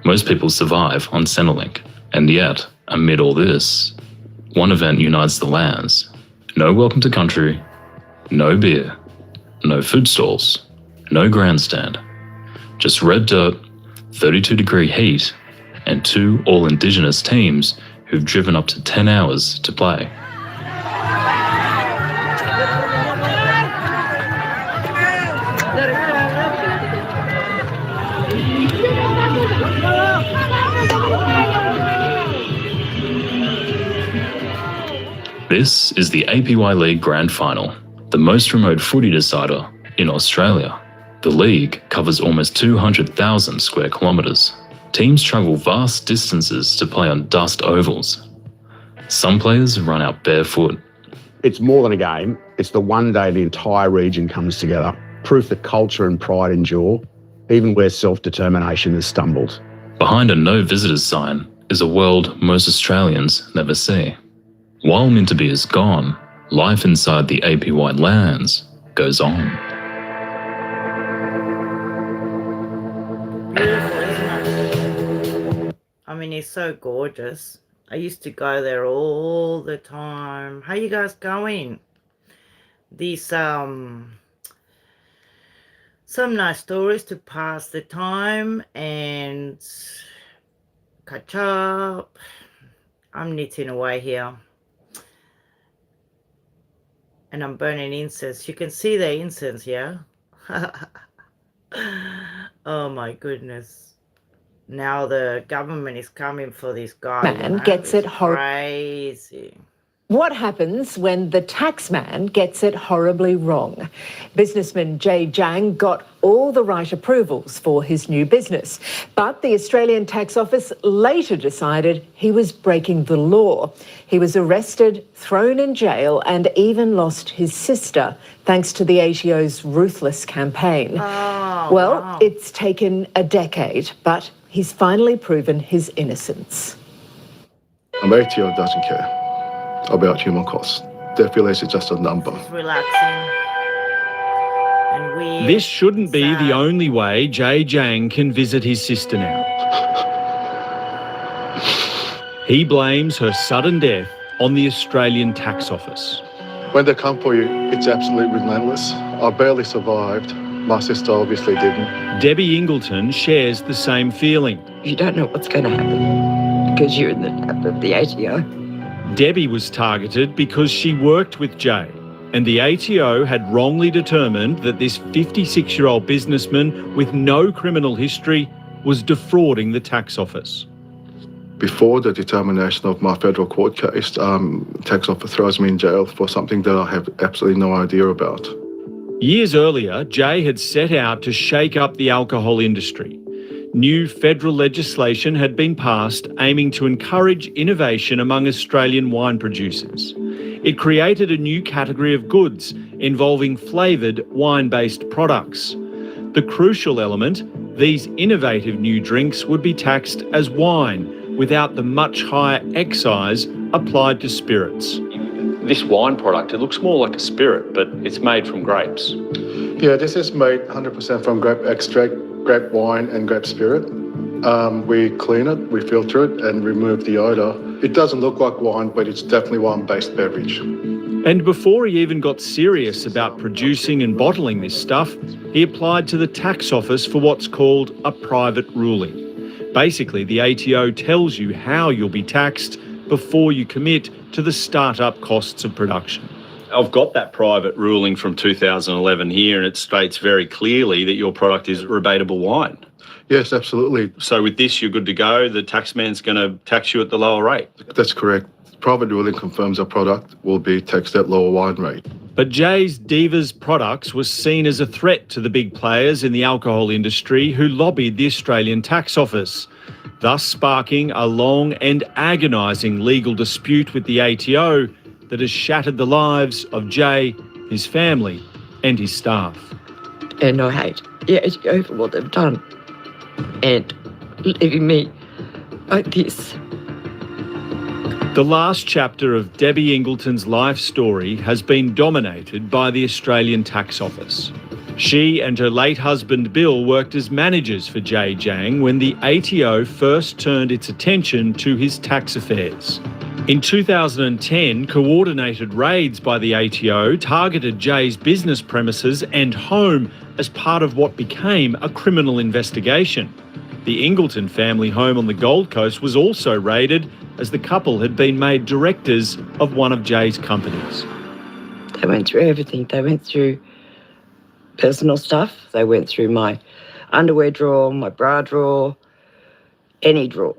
most people survive on Centrelink. And yet, amid all this, one event unites the lands. No welcome to country, no beer, no food stalls, no grandstand. Just red dirt, 32-degree heat, and 2 all-Indigenous teams who've driven up to 10 hours to play. This is the APY League Grand Final, the most remote footy decider in Australia. The league covers almost 200,000 square kilometres. Teams travel vast distances to play on dust ovals. Some players run out barefoot. It's more than a game. It's the one day the entire region comes together. Proof that culture and pride endure, even where self-determination has stumbled. Behind a no visitors sign is a world most Australians never see. While Minturpie is gone, life inside the APY lands goes on. I mean, it's so gorgeous. I used to go there all the time. How you guys going? These some nice stories to pass the time and catch up. I'm knitting away here. And I'm burning incense. You can see the incense, yeah? Oh my goodness. Now the government is coming for this guy. Man gets it crazy. What happens when the taxman gets it horribly wrong? Businessman Jay Jang got all the right approvals for his new business, but the Australian Tax Office later decided he was breaking the law. He was arrested, thrown in jail, and even lost his sister, thanks to the ATO's ruthless campaign. Well, it's taken a decade, but he's finally proven his innocence. ATO doesn't care about human costs. They feel it's just a number. Relaxing. And weird. This shouldn't be the only way Jay Jang can visit his sister now. He blames her sudden death on the Australian Tax Office. When they come for you, it's absolutely relentless. I barely survived. My sister obviously didn't. Debbie Ingleton shares the same feeling. You don't know what's going to happen because you're in the tap of the ATO. Debbie was targeted because she worked with Jay, and the ATO had wrongly determined that this 56-year-old businessman with no criminal history was defrauding the tax office. Before the determination of my federal court case, tax office throws me in jail for something that I have absolutely no idea about. Years earlier, Jay had set out to shake up the alcohol industry. New federal legislation had been passed aiming to encourage innovation among Australian wine producers. It created a new category of goods involving flavoured wine-based products. The crucial element, these innovative new drinks would be taxed as wine without the much higher excise applied to spirits. This wine product, it looks more like a spirit, but it's made from grapes. Yeah, this is made 100% from grape extract, grape wine and grape spirit. We clean it, we filter it and remove the odour. It doesn't look like wine, but it's definitely wine-based beverage. And before he even got serious about producing and bottling this stuff, he applied to the tax office for what's called a private ruling. Basically, the ATO tells you how you'll be taxed before you commit to the start-up costs of production. I've got that private ruling from 2011 here, and it states very clearly that your product is rebatable wine. Yes, absolutely. So with this, you're good to go. The taxman's going to tax you at the lower rate. That's correct. Private ruling confirms our product will be taxed at lower wine rate. But Jay's Divas products was seen as a threat to the big players in the alcohol industry who lobbied the Australian Tax Office, thus sparking a long and agonising legal dispute with the ATO that has shattered the lives of Jay, his family and his staff. And I hate the ATO for what they've done and leaving me like this. The last chapter of Debbie Ingleton's life story has been dominated by the Australian Tax Office. She and her late husband Bill worked as managers for Jay Jang when the ATO first turned its attention to his tax affairs. In 2010, coordinated raids by the ATO targeted Jay's business premises and home as part of what became a criminal investigation. The Ingleton family home on the Gold Coast was also raided as the couple had been made directors of one of Jay's companies. They went through everything. They went through personal stuff. They went through my underwear drawer, my bra drawer, any drawer.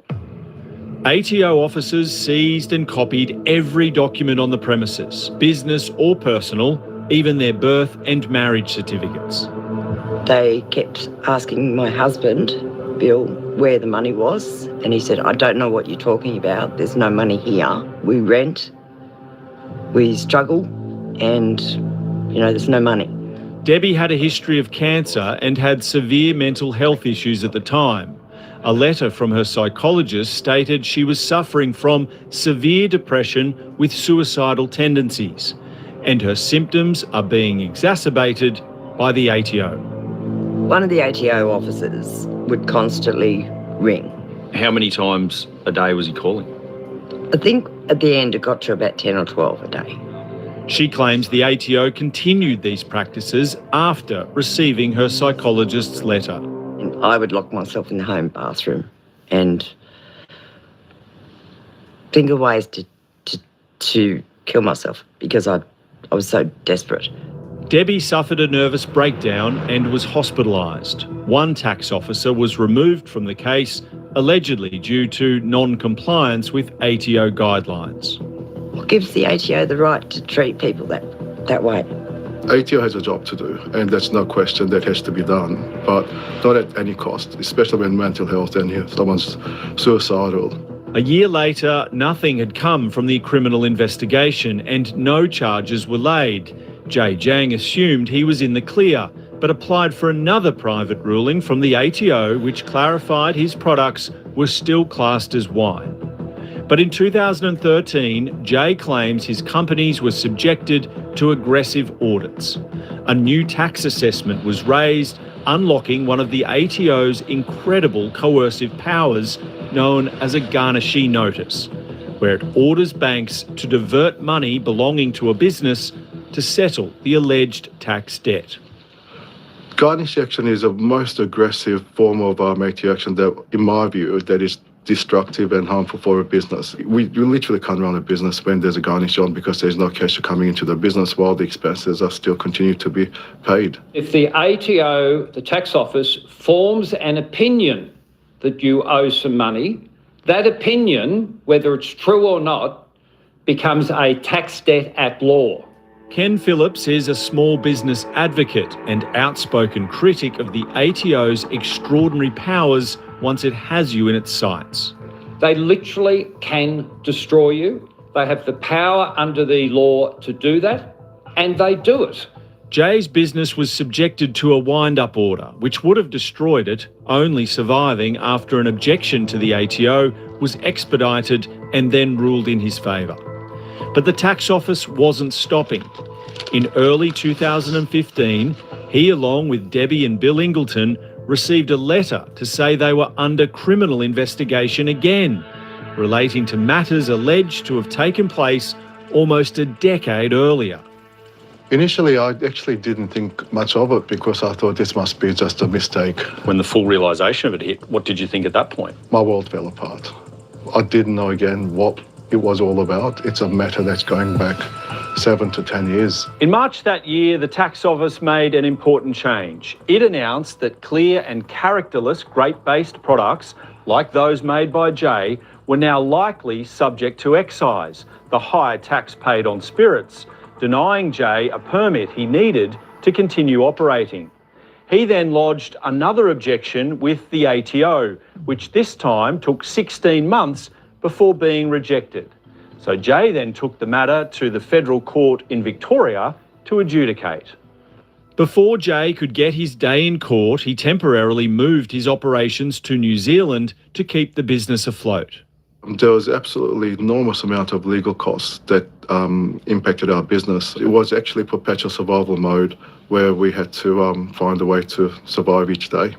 ATO officers seized and copied every document on the premises, business or personal, even their birth and marriage certificates. They kept asking my husband, Bill, where the money was, and he said, I don't know what you're talking about. There's no money here. We rent, we struggle, and, there's no money. Debbie had a history of cancer and had severe mental health issues at the time. A letter from her psychologist stated she was suffering from severe depression with suicidal tendencies, and her symptoms are being exacerbated by the ATO. One of the ATO officers would constantly ring. How many times a day was he calling? I think at the end it got to about 10 or 12 a day. She claims the ATO continued these practices after receiving her psychologist's letter. And I would lock myself in the home bathroom and think of ways to kill myself because I was so desperate. Debbie suffered a nervous breakdown and was hospitalised. One tax officer was removed from the case, allegedly due to non-compliance with ATO guidelines. I gives the ATO the right to treat people that way? ATO has a job to do, and that's no question that has to be done, but not at any cost, especially when mental health and someone's suicidal. A year later, nothing had come from the criminal investigation and no charges were laid. Jay Jiang assumed he was in the clear, but applied for another private ruling from the ATO which clarified his products were still classed as wine. But in 2013, Jay claims his companies were subjected to aggressive audits. A new tax assessment was raised, unlocking one of the ATO's incredible coercive powers known as a garnishee notice, where it orders banks to divert money belonging to a business to settle the alleged tax debt. Garnish action is the most aggressive form of ATO action that, in my view, that is destructive and harmful for a business. You literally can't run a business when there's a garnish on because there's no cash coming into the business while the expenses are still continue to be paid. If the ATO, the tax office, forms an opinion that you owe some money, that opinion, whether it's true or not, becomes a tax debt at law. Ken Phillips is a small business advocate and outspoken critic of the ATO's extraordinary powers once it has you in its sights. They literally can destroy you. They have the power under the law to do that, and they do it. Jay's business was subjected to a wind-up order, which would have destroyed it, only surviving after an objection to the ATO was expedited and then ruled in his favour. But the tax office wasn't stopping. In early 2015, he, along with Debbie and Bill Ingleton, received a letter to say they were under criminal investigation again, relating to matters alleged to have taken place almost a decade earlier. Initially, I actually didn't think much of it because I thought this must be just a mistake. When the full realisation of it hit, what did you think at that point? My world fell apart. I didn't know again what it was all about. It's a matter that's going back 7 to 10 years. In March that year, the tax office made an important change. It announced that clear and characterless grape-based products, like those made by Jay, were now likely subject to excise, the high tax paid on spirits, denying Jay a permit he needed to continue operating. He then lodged another objection with the ATO, which this time took 16 months before being rejected. So Jay then took the matter to the federal court in Victoria to adjudicate. Before Jay could get his day in court, he temporarily moved his operations to New Zealand to keep the business afloat. There was absolutely enormous amount of legal costs that impacted our business. It was actually perpetual survival mode where we had to find a way to survive each day.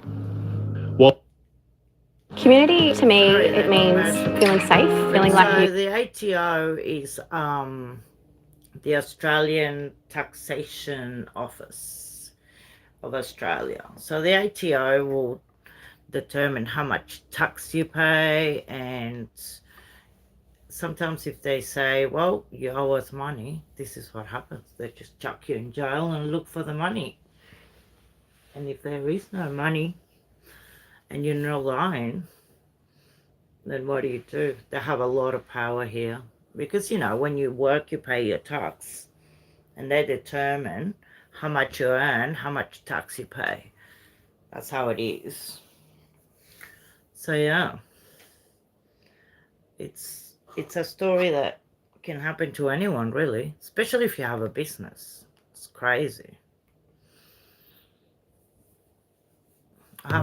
Community, to me, it means feeling safe, feeling like you... The ATO is the Australian Taxation Office of Australia. So the ATO will determine how much tax you pay, and sometimes if they say, well, you owe us money, this is what happens. They just chuck you in jail and look for the money. And if there is no money, and you're not lying, then what do? They have a lot of power here. Because, you know, when you work, you pay your tax. And they determine how much you earn, how much tax you pay. That's how it is. So, yeah. It's a story that can happen to anyone, really. Especially if you have a business. It's crazy.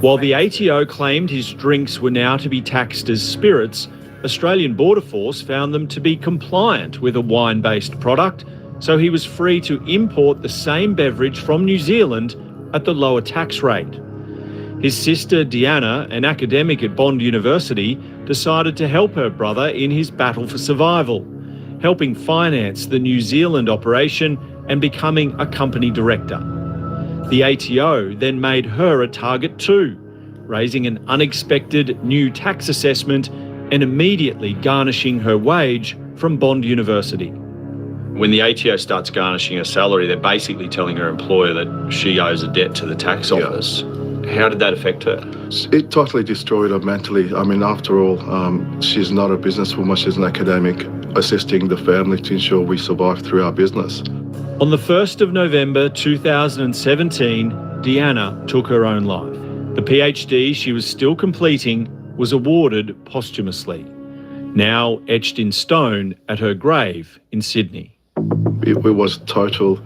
While the ATO claimed his drinks were now to be taxed as spirits, Australian Border Force found them to be compliant with a wine-based product, so he was free to import the same beverage from New Zealand at the lower tax rate. His sister Deanna, an academic at Bond University, decided to help her brother in his battle for survival, helping finance the New Zealand operation and becoming a company director. The ATO then made her a target too, raising an unexpected new tax assessment and immediately garnishing her wage from Bond University. When the ATO starts garnishing her salary, they're basically telling her employer that she owes a debt to the tax office. How did that affect her? It totally destroyed her mentally. I mean, after all, she's not a businesswoman, she's an academic. assisting the family to ensure we survive through our business. On the 1st of November 2017, Deanna took her own life. The PhD she was still completing was awarded posthumously, now etched in stone at her grave in Sydney. It was total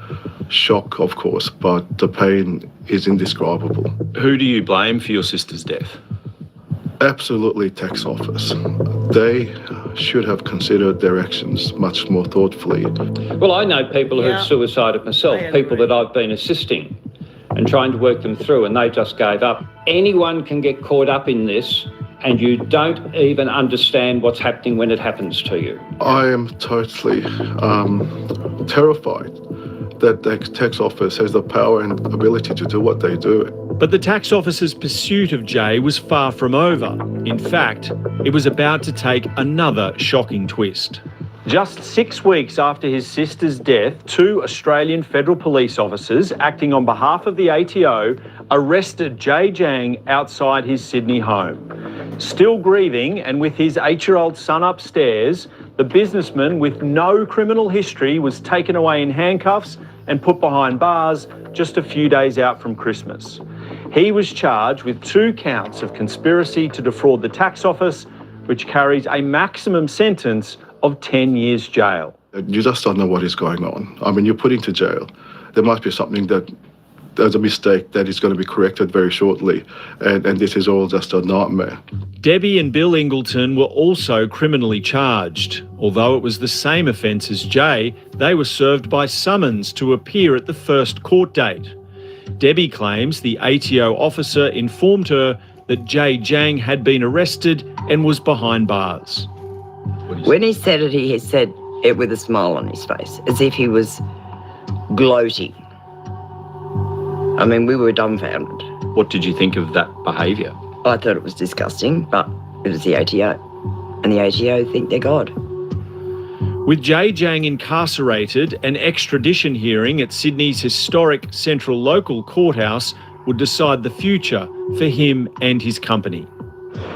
shock, of course, but the pain is indescribable. Who do you blame for your sister's death? Absolutely tax office. They should have considered their actions much more thoughtfully. Well, I know people who've suicided myself, people that I've been assisting and trying to work them through, and they just gave up. Anyone can get caught up in this, and you don't even understand what's happening when it happens to you. I am totally terrified that the tax office has the power and ability to do what they do. But the tax office's pursuit of Jay was far from over. In fact, it was about to take another shocking twist. Just 6 weeks after his sister's death, 2 Australian federal police officers, acting on behalf of the ATO, arrested Jay Jiang outside his Sydney home. Still grieving and with his 8-year-old son upstairs, the businessman with no criminal history was taken away in handcuffs and put behind bars just a few days out from Christmas. He was charged with 2 counts of conspiracy to defraud the tax office, which carries a maximum sentence of 10 years jail. You just don't know what is going on. I mean, you're put into jail. There must be something that there's a mistake that is going to be corrected very shortly, and this is all just a nightmare. Debbie and Bill Ingleton were also criminally charged. Although it was the same offence as Jay, they were served by summons to appear at the first court date. Debbie claims the ATO officer informed her that Jay Jiang had been arrested and was behind bars. When he said it with a smile on his face, as if he was gloating. I mean, we were dumbfounded. What did you think of that behaviour? I thought it was disgusting, but it was the ATO. And the ATO think they're God. With Jay Jiang incarcerated, an extradition hearing at Sydney's historic Central Local Courthouse would decide the future for him and his company.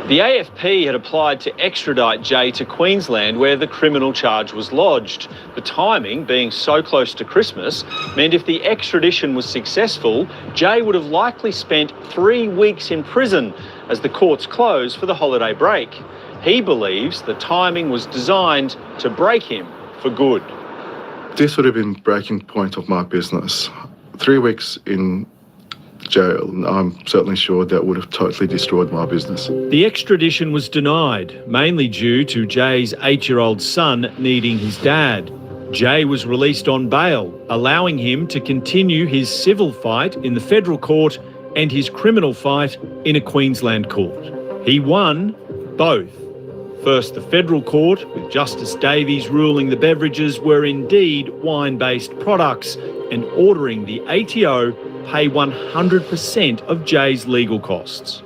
The AFP had applied to extradite Jay to Queensland, where the criminal charge was lodged. The timing, being so close to Christmas, meant if the extradition was successful, Jay would have likely spent 3 weeks in prison as the courts closed for the holiday break. He believes the timing was designed to break him for good. This would have been the breaking point of my business. 3 weeks in jail, I'm certainly sure that would have totally destroyed my business. The extradition was denied, mainly due to Jay's 8-year-old son needing his dad. Jay was released on bail, allowing him to continue his civil fight in the federal court and his criminal fight in a Queensland court. He won both. First, the federal court, with Justice Davies ruling the beverages were indeed wine-based products and ordering the ATO pay 100% of Jay's legal costs.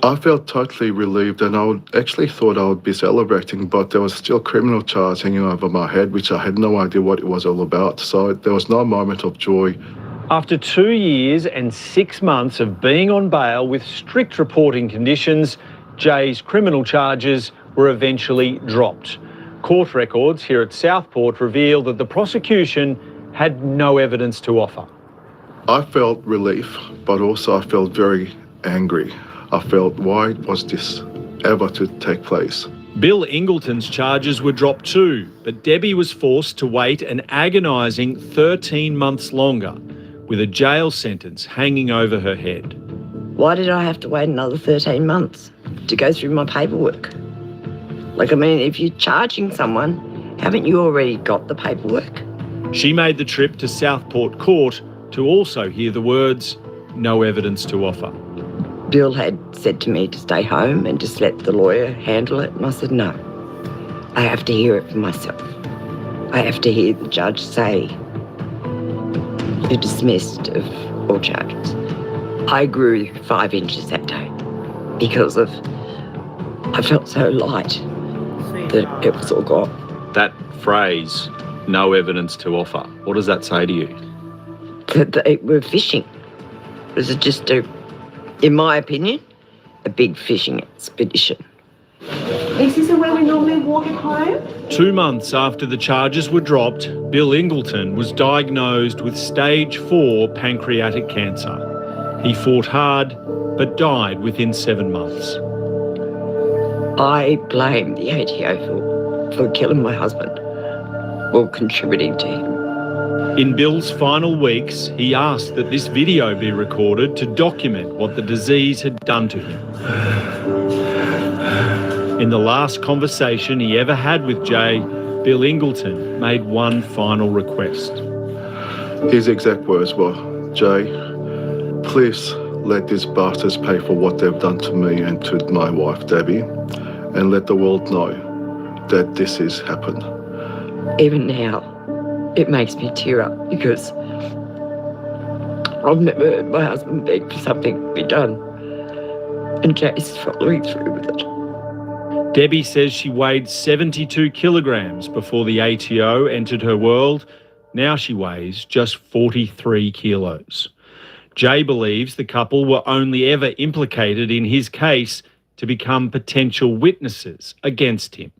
I felt totally relieved, and I actually thought I would be celebrating, but there was still a criminal charge hanging over my head, which I had no idea what it was all about. So there was no moment of joy. After 2 years and 6 months of being on bail with strict reporting conditions, Jay's criminal charges were eventually dropped. Court records here at Southport reveal that the prosecution had no evidence to offer. I felt relief, but also I felt very angry. I felt, why was this ever to take place? Bill Ingleton's charges were dropped too, but Debbie was forced to wait an agonising 13 months longer, with a jail sentence hanging over her head. Why did I have to wait another 13 months to go through my paperwork? Like, I mean, if you're charging someone, haven't you already got the paperwork? She made the trip to Southport Court to also hear the words, no evidence to offer. Bill had said to me to stay home and just let the lawyer handle it, and I said, no, I have to hear it for myself. I have to hear the judge say you're dismissed of all charges. I grew 5 inches that day because I felt so light that it was all gone. That phrase, no evidence to offer, what does that say to you? That they were fishing. It was just in my opinion, a big fishing expedition. This isn't where we normally walk home. 2 months after the charges were dropped, Bill Ingleton was diagnosed with stage 4 pancreatic cancer. He fought hard, but died within 7 months. I blame the ATO for killing my husband, or contributing to him. In Bill's final weeks, he asked that this video be recorded to document what the disease had done to him. In the last conversation he ever had with Jay, Bill Ingleton made one final request. His exact words were, "Jay, please let these bastards pay for what they've done to me and to my wife, Debbie, and let the world know that this has happened." Even now, it makes me tear up because I've never heard my husband beg for something to be done, and Jay's following through with it. Debbie says she weighed 72 kilograms before the ATO entered her world. Now she weighs just 43 kilos. Jay believes the couple were only ever implicated in his case to become potential witnesses against him.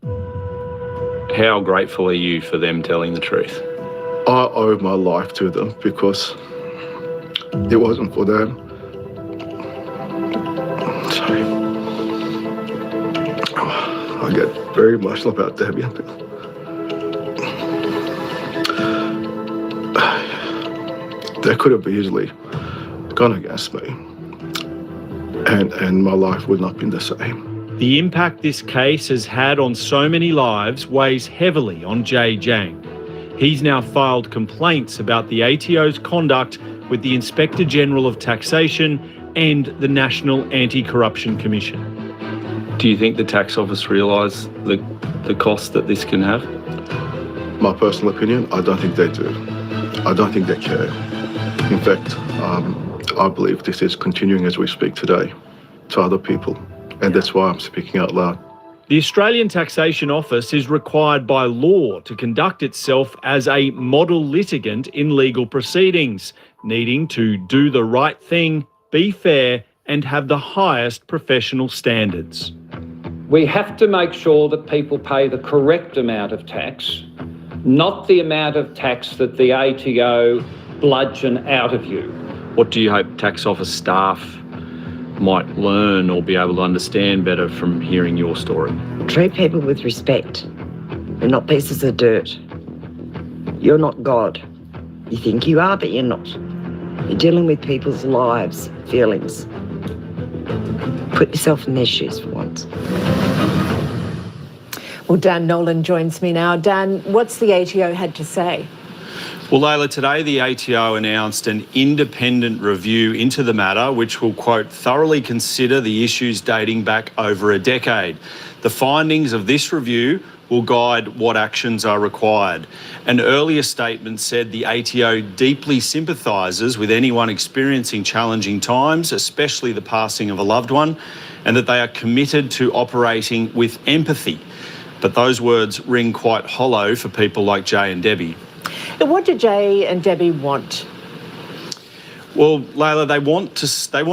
How grateful are you for them telling the truth? I owe my life to them because it wasn't for them. Sorry. I get very emotional about Debbie and Bill. They could have easily gone against me, and my life would not have been the same. The impact this case has had on so many lives weighs heavily on Jay Jang. He's now filed complaints about the ATO's conduct with the Inspector General of Taxation and the National Anti-Corruption Commission. Do you think the tax office realise the cost that this can have? My personal opinion, I don't think they do. I don't think they care. In fact, I believe this is continuing as we speak today to other people, and that's why I'm speaking out loud. The Australian Taxation Office is required by law to conduct itself as a model litigant in legal proceedings, needing to do the right thing, be fair, and have the highest professional standards. We have to make sure that people pay the correct amount of tax, not the amount of tax that the ATO bludgeon out of you. What do you hope tax office staff might learn or be able to understand better from hearing your story? Treat people with respect. They're not pieces of dirt. You're not God. You think you are, but you're not. You're dealing with people's lives, feelings. Put yourself in their shoes for once. Well, Dan Nolan joins me now. Dan, what's the ATO had to say? Well, Layla, today the ATO announced an independent review into the matter which will, quote, thoroughly consider the issues dating back over a decade. The findings of this review will guide what actions are required. An earlier statement said the ATO deeply sympathises with anyone experiencing challenging times, especially the passing of a loved one, and that they are committed to operating with empathy. But those words ring quite hollow for people like Jay and Debbie. What do Jay and Debbie want? Well, Layla, they want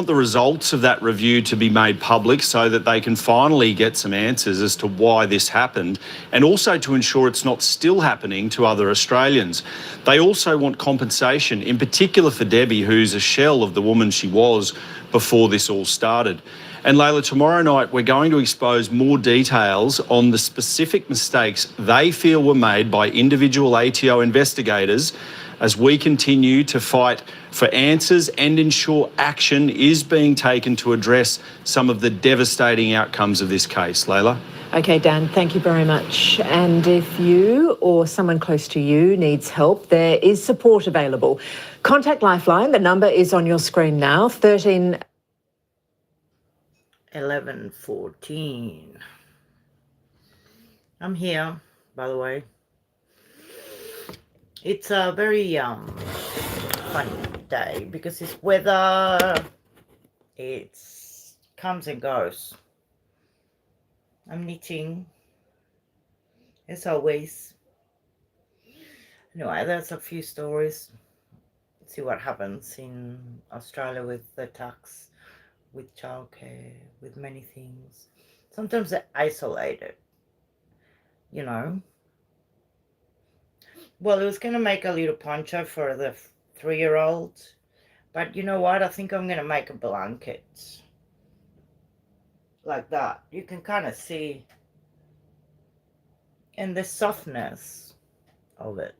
the results of that review to be made public so that they can finally get some answers as to why this happened, and also to ensure it's not still happening to other Australians. They also want compensation, in particular for Debbie, who's a shell of the woman she was before this all started. And Layla, tomorrow night we're going to expose more details on the specific mistakes they feel were made by individual ATO investigators as we continue to fight for answers and ensure action is being taken to address some of the devastating outcomes of this case. Layla? Okay, Dan, thank you very much. And if you or someone close to you needs help, there is support available. Contact Lifeline. The number is on your screen now, 13 11:14. I'm here, by the way. It's a very funny day because this weather, it comes and goes. I'm knitting, as always. Anyway, there's a few stories. Let's see what happens in Australia with the tax, with childcare, with many things. sometimes they're isolated, you know. Well, I was going to make a little poncho for the 3-year-old, but you know what? I think I'm going to make a blanket like that. You can kind of see, and the softness of it.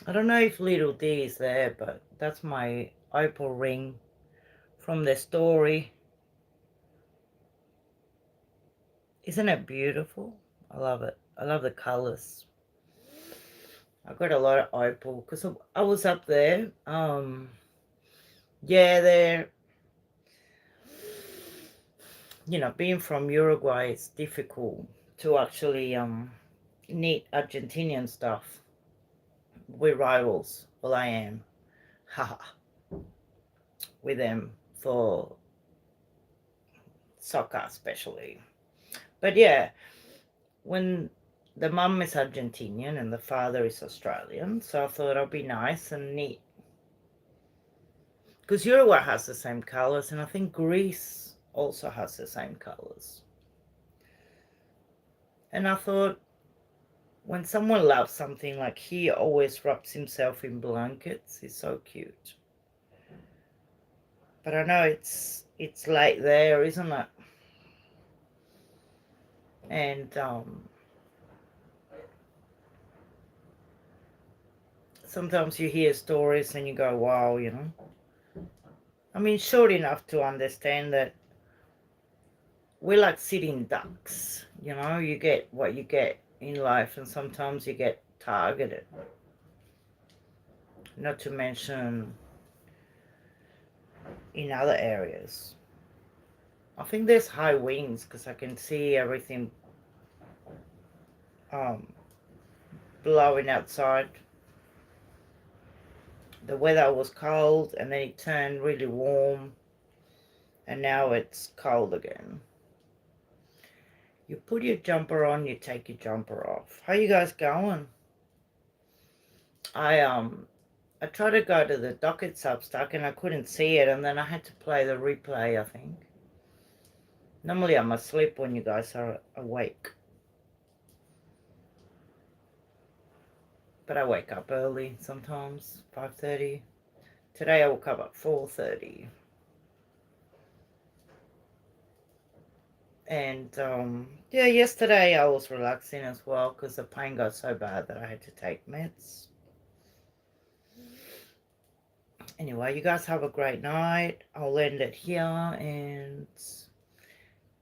I don't know if little D is there, but that's my opal ring from the story. Isn't it beautiful? I love it. I love the colors. I've got a lot of opal because I was up there. Yeah, they're, you know, being from Uruguay, it's difficult to actually knit Argentinian stuff. We're rivals. Well, I am. Haha. With them for soccer especially. But yeah, when the mum is Argentinian and the father is Australian, so I thought it'd be nice and neat. Because Uruguay has the same colours, and I think Greece also has the same colours. And I thought, when someone loves something, like he always wraps himself in blankets. He's so cute. But I know it's late there, isn't it? And sometimes you hear stories and you go, wow, you know. I mean, short enough to understand that we're like sitting ducks, you know. You get what you get in life, and sometimes you get targeted. Not to mention in other areas. I think there's high winds because I can see everything blowing outside. The weather was cold and then it turned really warm, and now it's cold again. You put your jumper on, you take your jumper off. How you guys going? I tried to go to the Docket Substack and I couldn't see it, and then I had to play the replay, I think. Normally I'm asleep when you guys are awake. But I wake up early sometimes, 5:30. Today I woke up at 4:30. And yeah, yesterday I was relaxing as well because the pain got so bad that I had to take meds. Anyway, you guys have a great night. I'll end it here, and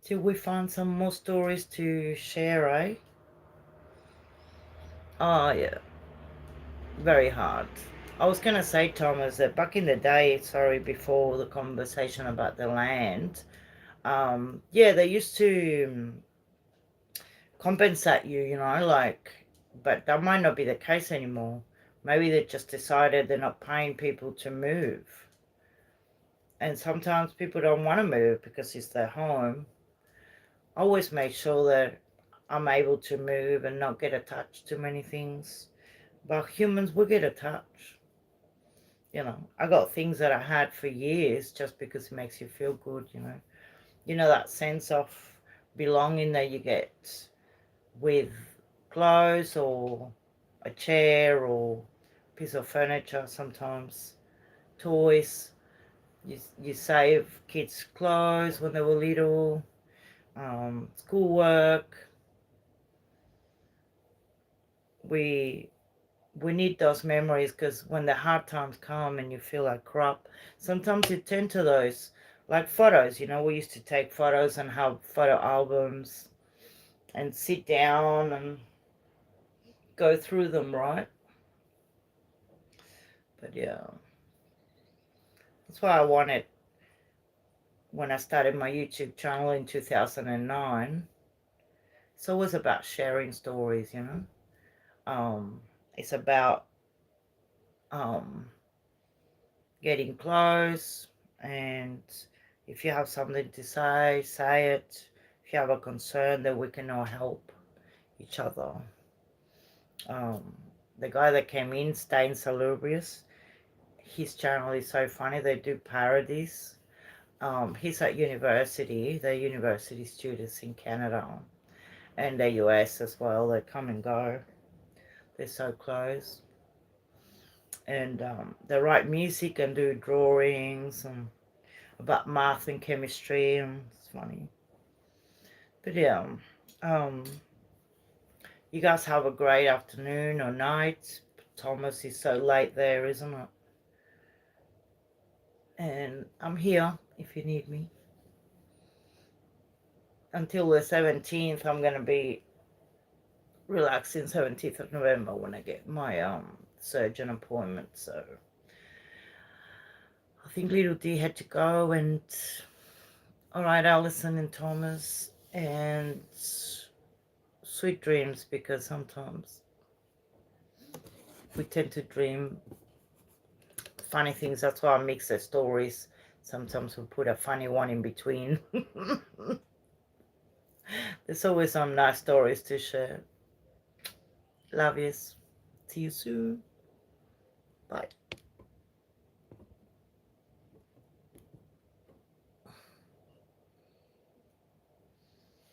till we find some more stories to share, eh? Oh, yeah. Very hard. I was going to say, Thomas, that back in the day, sorry, before the conversation about the land, yeah, they used to compensate you, you know, like, but that might not be the case anymore. Maybe they just decided they're not paying people to move. And sometimes people don't want to move because it's their home. I always make sure that I'm able to move and not get attached to many things. But humans will get attached. You know, I got things that I had for years just because it makes you feel good, you know. You know, that sense of belonging that you get with clothes or a chair or piece of furniture, sometimes toys. You save kids' clothes when they were little, schoolwork. We need those memories because when the hard times come and you feel like crap, sometimes you turn to those, like photos, you know. We used to take photos and have photo albums and sit down and go through them, right? But yeah, that's why I wanted, when I started my YouTube channel in 2009, it's always about sharing stories, you know. It's about getting close, and if you have something to say, say it. If you have a concern, that we can all help each other. The guy that came in, Stain Salubrious, his channel is so funny. They do parodies. he's at university. They're university students in Canada and the US as well. They come and go. They're so close. And they write music and do drawings and about math and chemistry, and it's funny. But yeah, you guys have a great afternoon or night. Thomas is so late there, isn't it? And I'm here if you need me. Until the 17th, I'm going to be relaxing 17th of November when I get my surgeon appointment. So I think little D had to go. And all right, Alison and Thomas, and sweet dreams, because sometimes we tend to dream funny things. That's why I mix the stories. Sometimes we put a funny one in between. There's always some nice stories to share. Love yous. See you soon. Bye.